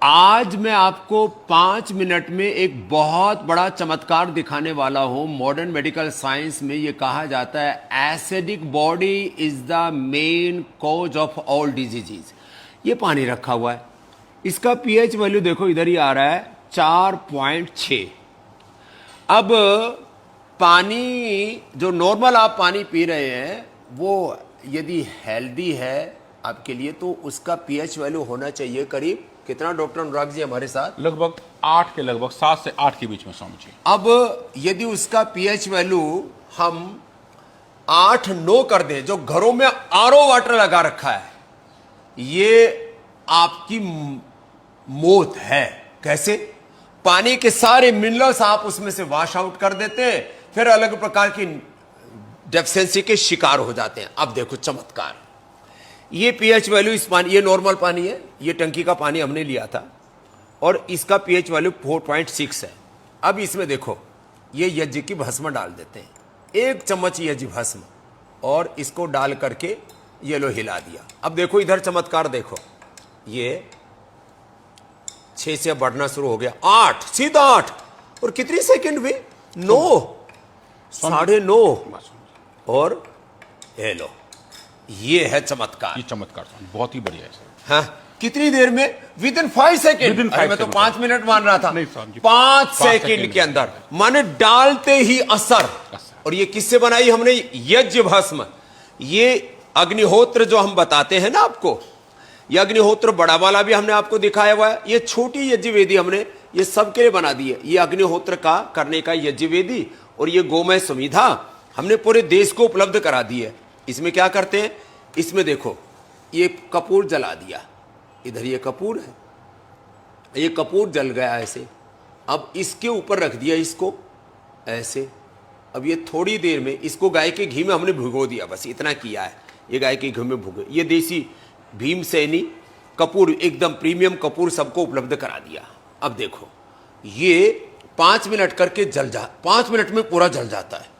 आज मैं आपको 5 मिनट में एक बहुत बड़ा चमत्कार दिखाने वाला हूं। मॉडर्न मेडिकल साइंस में यह कहा जाता है acidic body is the main cause of all diseases. ये पानी रखा हुआ है, इसका पीएच वैल्यू देखो इधर ही आ रहा है 4.6। अब पानी जो नॉर्मल आप पानी पी रहे हैं वो यदि हेल्दी है आपके लिए तो उसका पीएच वैल्यू होना चाहिए करीब कितना डॉक्टर अनुराग जी हमारे साथ? लगभग 8 के लगभग 7 से 8 के बीच में स्वामी जी। अब यदि उसका पीएच वैल्यू हम 8-9 कर दें, जो घरों में आरओ वाटर लगा रखा है, ये आपकी मौत है। कैसे? पानी के सारे मिनरल्स आप उसमें से वॉश आउट कर देते हैं, फिर अलग प्रकार की डेफिशिएंसी के शिकार हो जाते हैं। अब देखो चमत्कार, ये पीएच वैल्यू इस पानी, ये नॉर्मल पानी है, ये टंकी का पानी हमने लिया था और इसका पीएच वैल्यू 4.6 है। अब इसमें देखो ये यज्ञ की भस्म डाल देते हैं, 1 चम्मच यज्ञ भस्म, और इसको डाल करके ये लो हिला दिया। अब देखो इधर चमत्कार देखो, ये 6 से बढ़ना शुरू हो गया, 8, सीधा 8, और कितनी सेकंड हुई? 9, 9.5, और ये लो, ये है चमत्कार। ये चमत्कार बहुत ही बढ़िया है सर। हाँ, कितनी देर में? With in 5 second. मैं तो 5 मिनट मान रहा था। 5 सेकेंड के अंदर, माने डालते ही असर। और ये किससे बनाई हमने? यज्ञ भस्म। ये अग्निहोत्र जो हम बताते हैं ना आपको, ये अग्निहोत्र बड़ा वाला भी हमने आपको दिखाया हुआ है। ये छोटी यज्ञ वेदी हमने ये सबके लिए बना दी है। ये अग्निहोत्र का करने का यज्ञ वेदी और ये गोमय संविधा हमने पूरे देश को उपलब्ध करा दी है। इसमें क्या करते हैं? इसमें देखो ये कपूर जला दिया, इधर ये कपूर है, ये कपूर जल गया ऐसे। अब इसके ऊपर रख दिया इसको ऐसे। अब ये थोड़ी देर में इसको गाय के घी में हमने भिगो दिया, बस इतना किया है। ये गाय के घी में भिगो, ये देसी भीमसेनी कपूर, एकदम प्रीमियम कपूर सबको उपलब्ध करा दिया। अब देखो ये 5 मिनट करके जल जा, 5 मिनट में पूरा जल जाता है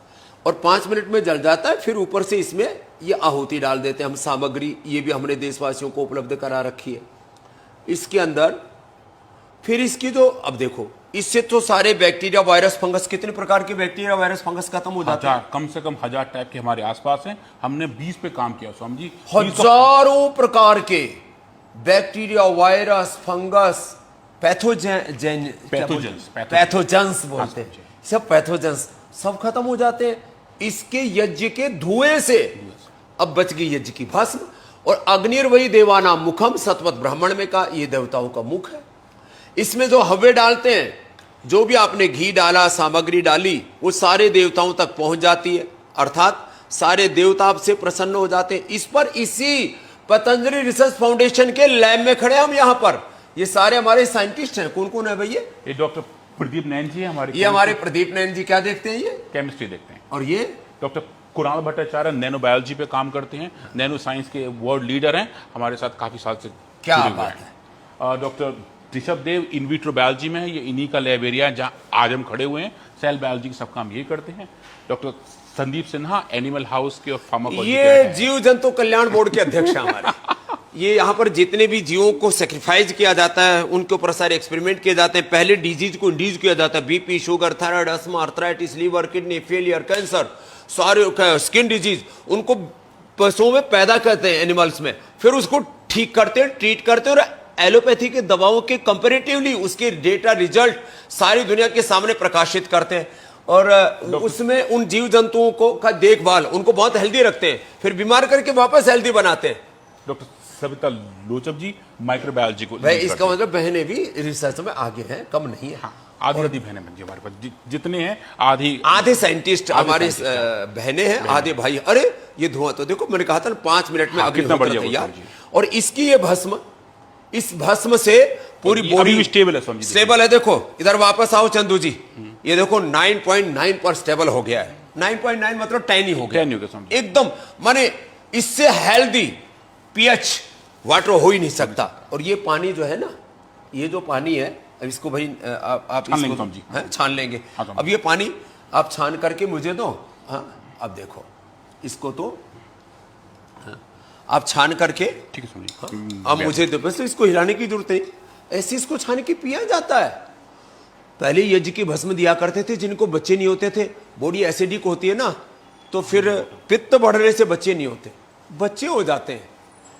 और 5 मिनट में जल जाता है। फिर ऊपर से इसमें ये आहुति डाल देते हैं हम, सामग्री ये भी हमने देशवासियों को उपलब्ध करा रखी है इसके अंदर। फिर इसकी जो, अब देखो इससे तो सारे बैक्टीरिया वायरस फंगस, कितने प्रकार के बैक्टीरिया वायरस फंगस खत्म हो जाते हैं। कम से कम 1000 टाइप के हमारे आसपास हैं। हमने 20 पे काम किया स्वामी जी। हजारों प्रकार के बैक्टीरिया वायरस फंगस पैथोजेंस बोलते हैं, सब पैथोजेंस सब खत्म हो जाते हैं इसके यज्ञ के धुएं से। अब बच गई यज्ञ की भस्म। और अग्निर्वही देवाना मुखम, सत्वत ब्राह्मण में का ये देवताओं का मुख है। इसमें जो हव्य डालते हैं, जो भी आपने घी डाला, सामग्री डाली, वो सारे देवताओं तक पहुंच जाती है, अर्थात सारे देवता आपसे प्रसन्न हो जाते हैं। इस पर इसी पतंजलि रिसर्च फाउंडेशन के लैब में खड़े हम यहाँ पर, ये सारे हमारे साइंटिस्ट हैं। कौन कौन है भैया? ये डॉक्टर प्रदीप नैन जी हमारे, ये हमारे प्रदीप नैन जी क्या देखते हैं? ये केमिस्ट्री देखते हैं। और ये doctor Kunal Bhattacharya nano biology पे काम करते हैं, नैनो साइंस के वर्ल्ड लीडर हैं, हमारे साथ काफी साल से। क्या बात है। Doctor Rishabh Dev in vitro biology में है, ये इन्हीं का लैब एरिया है जहां आज हम खड़े हुए हैं। सेल बायोलॉजी के सब काम ये करते हैं। Doctor Sandeep Sinha animal house के और फार्माकोलॉजी के, ये जीव जंतु कल्याण बोर्ड के अध्यक्ष हैं हमारे। ये यहाँ पर जितने भी जीवों को सेक्रीफाइस किया जाता है, उनके ऊपर सारे एक्सपेरिमेंट किए जाते हैं। पहले डिजीज को इंड्यूस किया जाता है, BP, sugar, thyroid, asthma, arthritis, liver, kidney failure, cancer, सारे स्किन डिजीज, उनको पशुओं में पैदा करते हैं, एनिमल्स में, फिर उसको ठीक करते हैं, ट्रीट करते हैं, और एलोपैथी के दवाओं के कंपेरेटिवली उसके डेटा रिजल्ट सारी दुनिया के सामने प्रकाशित करते हैं। और उसमें उन जीव जंतुओं को का देखभाल, उनको बहुत हेल्दी रखते हैं, फिर बीमार करके वापस हेल्दी बनाते हैं। डॉक्टर सविता लोचब जी माइक्रोबायोलॉजी को, भाई इसका मतलब बहनें भी रिसर्च में आगे हैं, कम नहीं है। आधी आधी बहनें जी हमारे पास, जितने हैं आधे साइंटिस्ट हमारी बहनें हैं, आधे भाई। अरे ये धुआं तो देखो, मैंने कहा था 5 मिनट में अग्निहोत्र तैयार। और इसकी ये भस्म, इस भस्म से पूरी बॉडी स्टेबल है। देखो इधर वापस आओ चंदू जी, ये देखो 9.9 पर स्टेबल हो गया है। 9.9 मतलब 10 ही हो गया एकदम, माने इससे हेल्दी पीएच वाटर हो ही नहीं सकता। और ये पानी जो है ना, ये जो पानी है, अब इसको भाई आप छान लेंगे। अब ये पानी आप छान करके मुझे दो। हाँ, अब देखो इसको तो आप छान करके, ठीक है, अब मुझे तो बस इसको हिलाने की जरूरत है। ऐसे इसको छान के पिया जाता है। पहले यज्ञ की भस्म दिया करते थे जिनको बच्चे नहीं होते थे, बॉडी एसिडिक होती है ना, तो फिर पित्त बढ़ने से बच्चे नहीं होते, बच्चे हो जाते हैं।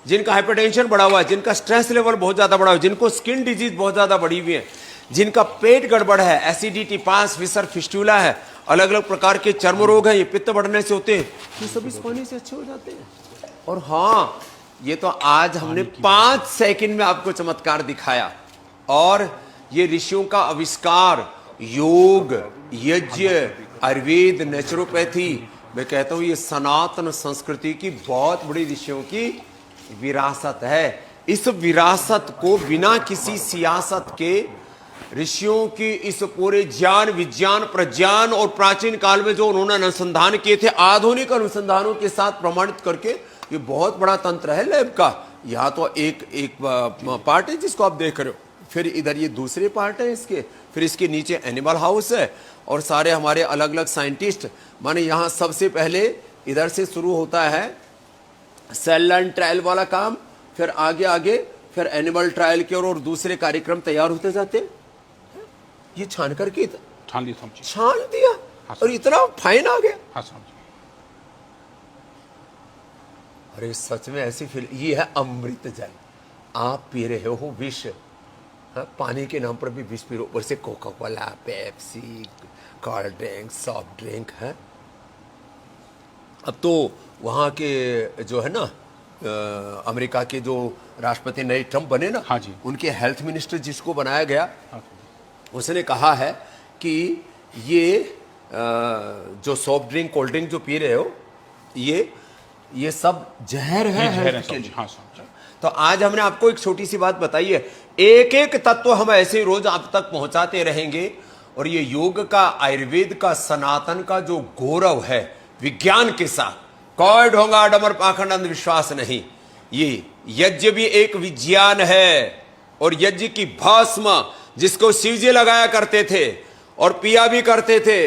जिनका हाइपरटेंशन बढ़ा हुआ है, जिनका स्ट्रेस लेवल बहुत ज्यादा बढ़ा हुआ है, जिनको स्किन डिजीज बहुत ज्यादा बढ़ी हुई है, जिनका पेट गड़बड़ है, एसिडिटी, पास, विसर, फिस्टूला है, अलग अलग प्रकार के चर्म रोग हैं, ये पित्त बढ़ने से होते हैं, ये सब इस पानी से अच्छे हो जाते हैं। और हाँ, ये तो आज हमने 5 सेकंड में आपको चमत्कार दिखाया। और ये ऋषियों का आविष्कार, योग, यज्ञ, आयुर्वेद, नेचुरोपैथी, मैं कहता हूं ये सनातन संस्कृति की बहुत बड़ी ऋषियों की विरासत है। इस विरासत को बिना किसी सियासत के ऋषियों की इस पूरे ज्ञान, विज्ञान, प्रज्ञान और प्राचीन काल में जो उन्होंने अनुसंधान किए थे, आधुनिक अनुसंधानों के साथ प्रमाणित करके, ये बहुत बड़ा तंत्र है लैब का। यहाँ तो एक पार्ट है जिसको आप देख रहे हो, फिर इधर ये दूसरे पार्ट है इसके, फिर इसके नीचे एनिमल हाउस है और सारे हमारे अलग अलग साइंटिस्ट। माने यहाँ सबसे पहले इधर से शुरू होता है सेल लाइन ट्रायल वाला काम, फिर आगे आगे फिर एनिमल ट्रायल के और दूसरे कार्यक्रम तैयार होते जाते हैं। ये छान करके छान दिया और इतना फाइन आ गया। अरे सच में ऐसी फील, ये है अमृत जल, आप पी रहे हो विष। पानी के नाम पर भी विष पी रहे हो, ऊपर से Coca Cola, Pepsi, cold drink, soft drink है। अब तो वहाँ के जो है ना अमेरिका के जो राष्ट्रपति नए ट्रम्प बने ना, हाँ जी, उनके हेल्थ मिनिस्टर जिसको बनाया गया, उसने कहा है कि ये जो सॉफ्ट ड्रिंक, कोल्ड ड्रिंक जो पी रहे हो, ये सब जहर है हेल्थ के लिए। हाँ, तो आज हमने आपको एक छोटी सी बात बताई है, एक एक तत्व हम ऐसे रोज आप तक पहुंचाते रहेंगे। और ये योग का, आयुर्वेद का, सनातन का जो गौरव है, विज्ञान के साथ, कोई ढोंगा डमर पाखंड अंधविश्वास नहीं। ये यज्ञ भी एक विज्ञान है, और यज्ञ की भस्म जिसको शिवजी लगाया करते थे और पिया भी करते थे,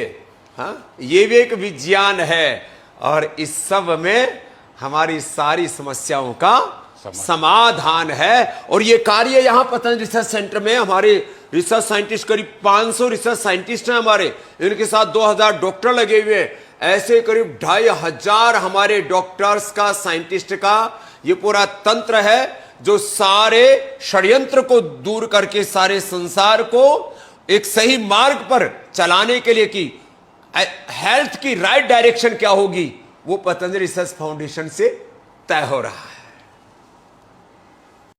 हाँ, ये भी एक विज्ञान है। और इस सब में हमारी सारी समस्याओं का समाधान है। और ये कार्य यहाँ पतंजलि रिसर्च सेंटर में हमारे रिसर्च साइंटिस्ट, करीब 500 रिसर्च साइंटिस्ट हैं हमारे, इनके साथ 2000 डॉक्टर लगे हुए हैं। ऐसे करीब 2500 हमारे डॉक्टर्स का, साइंटिस्ट का ये पूरा तंत्र है, जो सारे षड्यंत्र को दूर करके सारे संसार को एक सही मार्ग पर चलाने के लिए, कि हेल्थ की राइट डायरेक्शन क्या होगी, वो पतंजलि रिसर्च फाउंडेशन से तय हो रहा है।